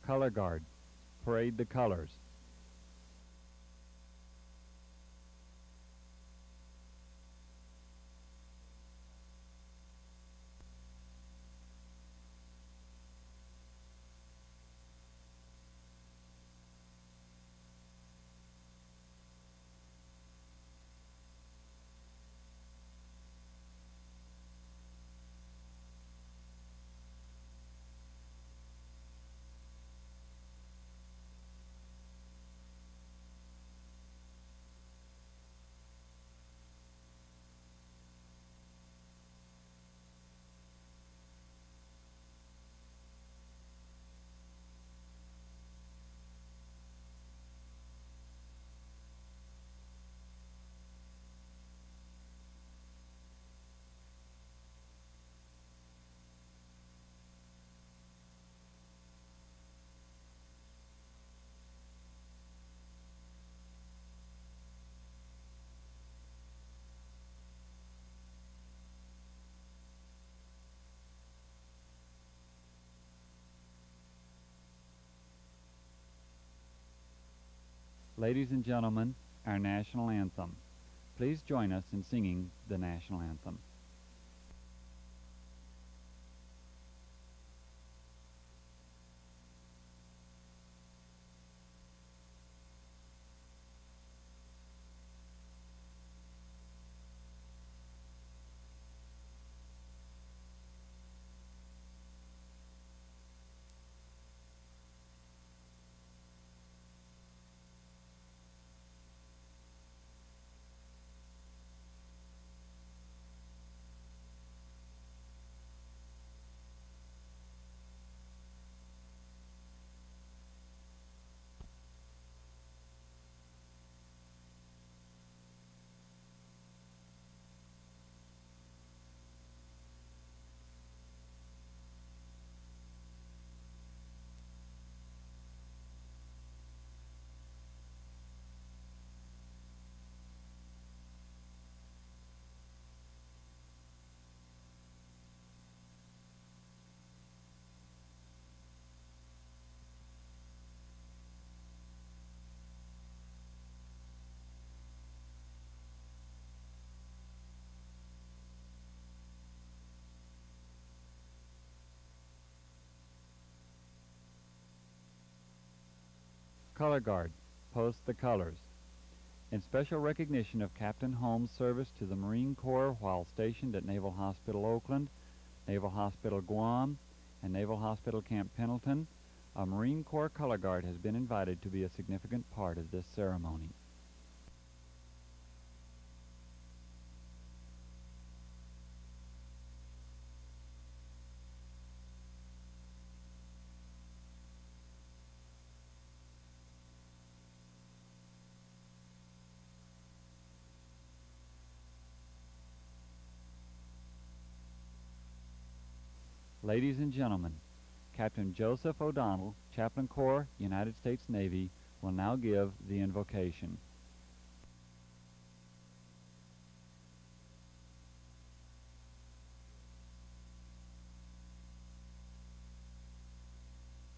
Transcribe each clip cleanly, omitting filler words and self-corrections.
Color Guard, parade the colors. Ladies and gentlemen, our national anthem. Please join us in singing the national anthem. Color Guard, post the colors. In special recognition of Captain Holmes' service to the Marine Corps while stationed at Naval Hospital Oakland, Naval Hospital Guam, and Naval Hospital Camp Pendleton, a Marine Corps Color Guard has been invited to be a significant part of this ceremony. Ladies and gentlemen, Captain Joseph O'Donnell, Chaplain Corps, United States Navy, will now give the invocation.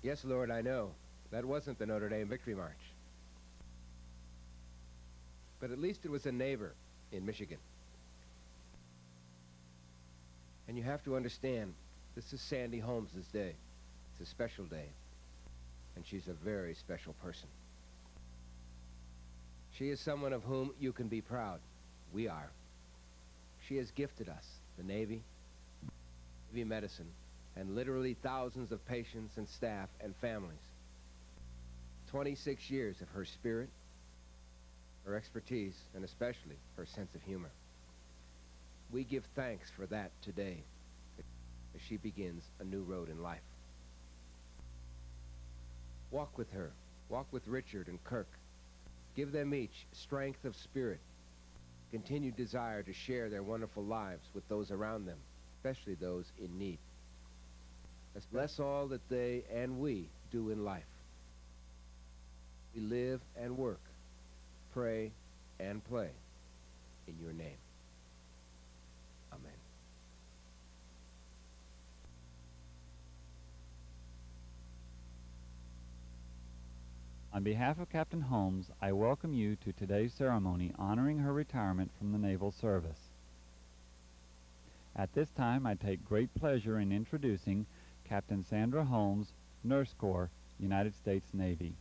Yes, Lord, I know. That wasn't the Notre Dame Victory March. But at least it was a neighbor in Michigan. And you have to understand, this is Sandy Holmes' day. It's a special day. And she's a very special person. She is someone of whom you can be proud. We are. She has gifted us, the Navy, Navy medicine, and literally thousands of patients and staff and families. 26 years of her spirit, her expertise, and especially her sense of humor. We give thanks for that today as she begins a new road in life. Walk with her. Walk with Richard and Kirk. Give them each strength of spirit, continued desire to share their wonderful lives with those around them, especially those in need. Bless all that they and we do in life. We live and work, pray and play in your name. Amen. On behalf of Captain Holmes, I welcome you to today's ceremony honoring her retirement from the Naval Service. At this time, I take great pleasure in introducing Captain Sandra Holmes, Nurse Corps, United States Navy.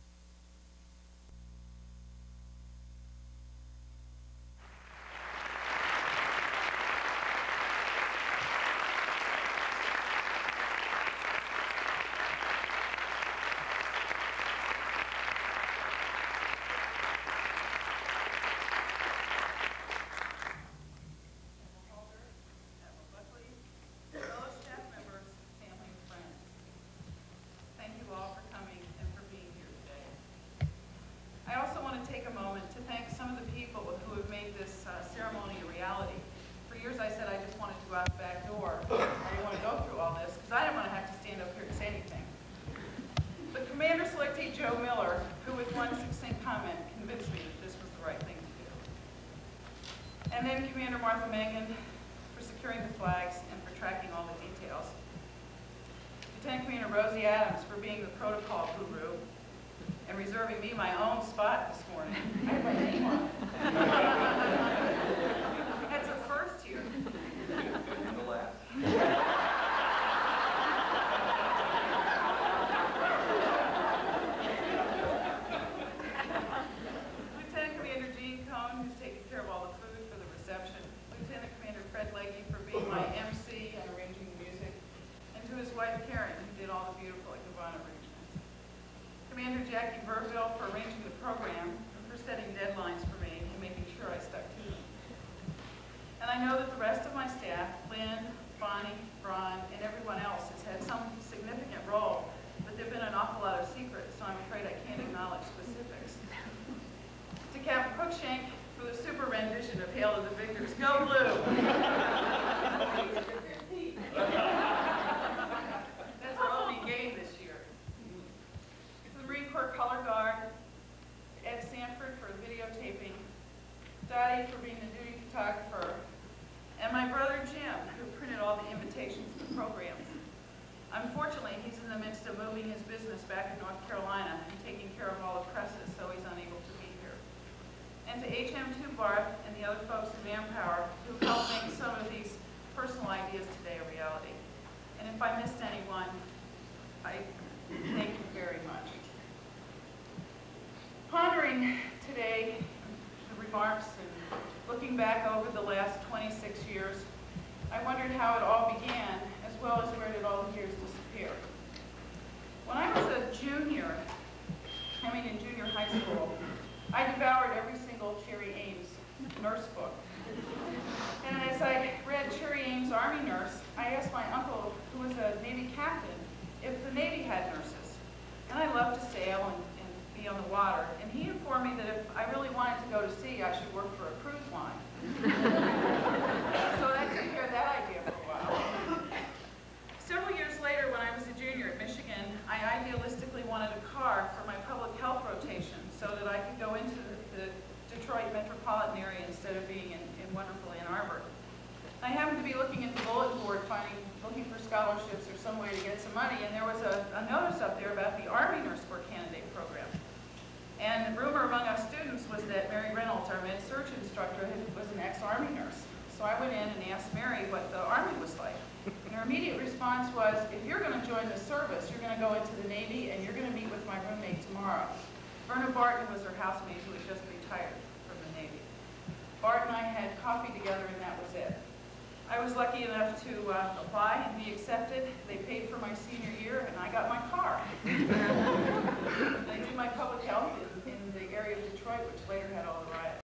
Apply and be accepted. They paid for my senior year, and I got my car.